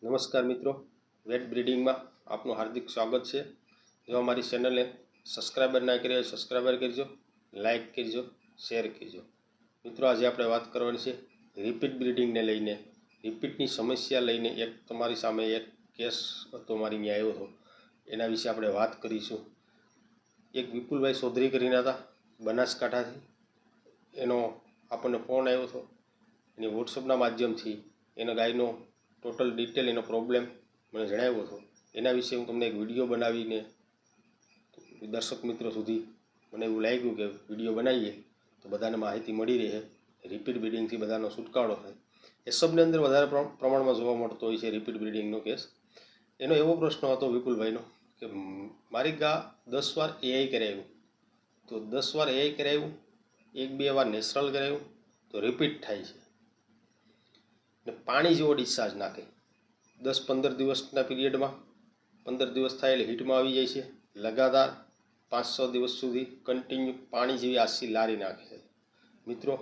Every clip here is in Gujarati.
નમસ્કાર મિત્રો, વેટ બ્રીડિંગમાં આપનું હાર્દિક સ્વાગત છે। જો અમારી ચેનલને સબસ્ક્રાઈબર ના કરી હોય સબસ્ક્રાઈબર કરજો, લાઇક કરજો, શેર કરજો। મિત્રો, આજે આપણે વાત કરવાની છે રિપીટ બ્રીડિંગને લઈને, રિપીટની સમસ્યા લઈને એક તમારી સામે એક કેસ હતો મારી ત્યાં આવ્યો હતો, એના વિશે આપણે વાત કરીશું। એક વિપુલભાઈ ચૌધરી કરીને હતા બનાસકાંઠાથી, એનો આપણને ફોન આવ્યો હતો, એની વોટ્સઅપના માધ્યમથી એના ગાયનો ટોટલ ડિટેલ એનો પ્રોબ્લેમ મને જણાવ્યો હતો। એના વિશે હું તમને એક વિડીયો બનાવીને દર્શક મિત્રો સુધી મને એવું લાગ્યું કે વિડીયો બનાવીએ તો બધાને માહિતી મળી રહે, રિપીટ બ્રીડિંગથી બધાનો છુટકારો થાય। એ સબની અંદર વધારે પ્રમાણમાં જોવા મળતો હોય છે રિપીટ બ્રીડિંગનો કેસ। એનો એવો પ્રશ્ન હતો વિપુલભાઈનો કે મારી ગા 10 વાર એઆઈ કરાવ્યું, તો 10 વાર એઆઈ કરાવ્યું, 1-2 વાર નેચરલ કરાવ્યું તો રિપીટ થાય છે ને પાણી જેવો ડિસ્ચાર્જ નાખે। 10-15 દિવસના પીરિયડમાં 15 દિવસ થાય એટલે હીટમાં આવી જાય છે, લગાતાર 5-6 દિવસ સુધી કન્ટિન્યુ પાણી જેવી આછી લારી નાખે છે। મિત્રો,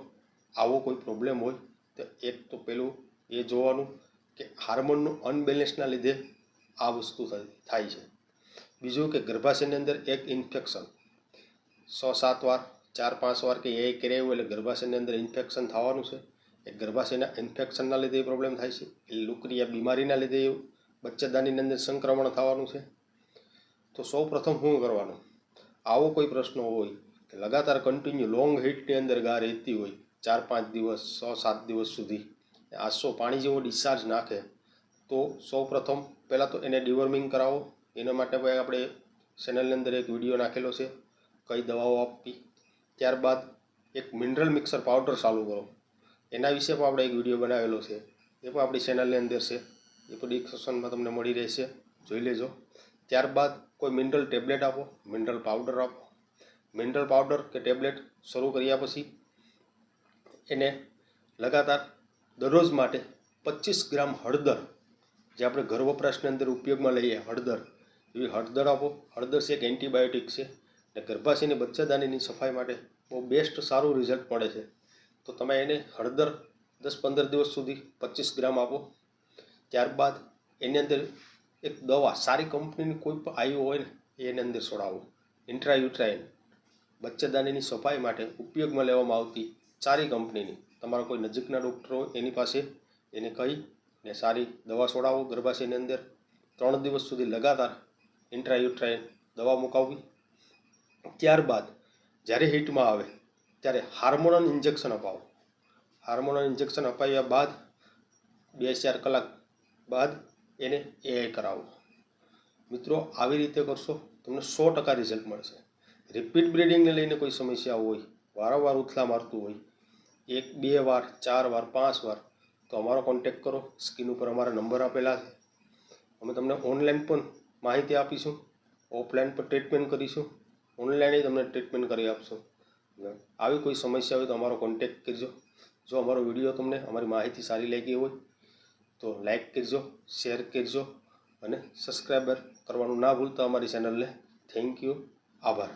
આવો કોઈ પ્રોબ્લેમ હોય તો એક તો પેલું એ જોવાનું કે હાર્મોનનું અનબેલેન્સના લીધે આ વસ્તુ થાય છે। બીજું કે ગર્ભાશયની અંદર એક ઇન્ફેક્શન 6-7 વાર 4-5 વાર કે એ કરાવ્યું એટલે ગર્ભાશયની અંદર ઇન્ફેક્શન થવાનું છે। એ ગર્ભાશયના ઇન્ફેક્શનના લીધે એ પ્રોબ્લેમ થાય છે, એ લુકરિયા બીમારીના લીધે બચ્ચાદાનીની અંદર સંક્રમણ થવાનું છે। તો સૌ પ્રથમ શું કરવાનું, આવો કોઈ પ્રશ્ન હોય કે લગાતાર કન્ટિન્યુ લોંગ હીટની અંદર ગા રહેતી હોય 4-5 દિવસ 6-7 દિવસ સુધી આસો પાણી જેવો ડિસ્ચાર્જ નાખે, તો સૌ પ્રથમ પહેલાં તો એને ડિવર્મિંગ કરાવો। એના માટે આપણે ચેનલની અંદર એક વિડીયો નાખેલો છે કઈ દવાઓ આપવી। ત્યારબાદ એક મિનરલ મિક્સર પાવડર ચાલુ કરો, એના વિશે પણ આપણે એક વિડીયો બનાવેલો છે, એ પણ આપણી ચેનલની અંદર છે, એ પણ ડિસ્ક્રિપ્શનમાં તમને મળી રહેશે, જોઈ લેજો। ત્યારબાદ કોઈ મિનરલ ટેબ્લેટ આપો, મિનરલ પાવડર આપો। મિનરલ પાવડર કે ટેબ્લેટ શરૂ કર્યા પછી એને લગાતાર દરરોજ માટે 25 ગ્રામ હળદર, જે આપણે ઘર વપરાશની અંદર ઉપયોગમાં લઈએ હળદર, એવી હળદર આપો। હળદર છે એક એન્ટીબાયોટિક છે અને ગર્ભાશયની બચ્ચાદાનીની સફાઈ માટે બહુ બેસ્ટ સારું રિઝલ્ટ મળે છે। તો તમે એને હળદર 10-15 દિવસ સુધી 25 ગ્રામ આપો। ત્યારબાદ એની અંદર એક દવા સારી કંપનીની કોઈ પણ આવ્યું હોય ને એની અંદર છોડાવો, ઇન્ટ્રાયુટ્રાઇન, બચ્ચાદાનીની સફાઈ માટે ઉપયોગમાં લેવામાં આવતી સારી કંપનીની, તમારા કોઈ નજીકના ડૉક્ટર હોય એની પાસે એને કહી ને સારી દવા છોડાવો ગર્ભાશયની અંદર। 3 દિવસ સુધી લગાતાર ઇન્ટ્રાયુટ્રાઇન દવા મુકાવવી। ત્યારબાદ જ્યારે હીટમાં આવે ત્યારે હાર્મોનલ ઇન્જેક્શન અપાવો। હાર્મોનલ ઇન્જેક્શન અપાવ્યા બાદ 2-4 કલાક બાદ એને એઆઈ કરાવો। મિત્રો, આવી રીતે કરશો તમને 100% રિઝલ્ટ મળશે। રિપીટ બ્રીડિંગને લઈને કોઈ સમસ્યા હોય, વારંવાર ઉથલા મારતું હોય, 1-2 વાર 4 વાર 5 વાર, તો અમારો કોન્ટેક કરો, સ્ક્રીન ઉપર અમારા નંબર આપેલા છે। અમે તમને ઓનલાઈન પણ માહિતી આપીશું, ઓફલાઈન પણ ટ્રીટમેન્ટ કરીશું, ઓનલાઈન તમને ટ્રીટમેન્ટ કરી આપશું। આવી કોઈ સમસ્યા હોય તો અમારો કોન્ટેક કરજો। જો અમારો વિડીયો તમને અમારી માહિતી સારી લાગી હોય તો લાઈક કરજો, શેર કરજો અને સબસ્ક્રાઈબર કરવાનું ના ભૂલતા અમારી ચેનલને। થેન્ક યુ, આભાર।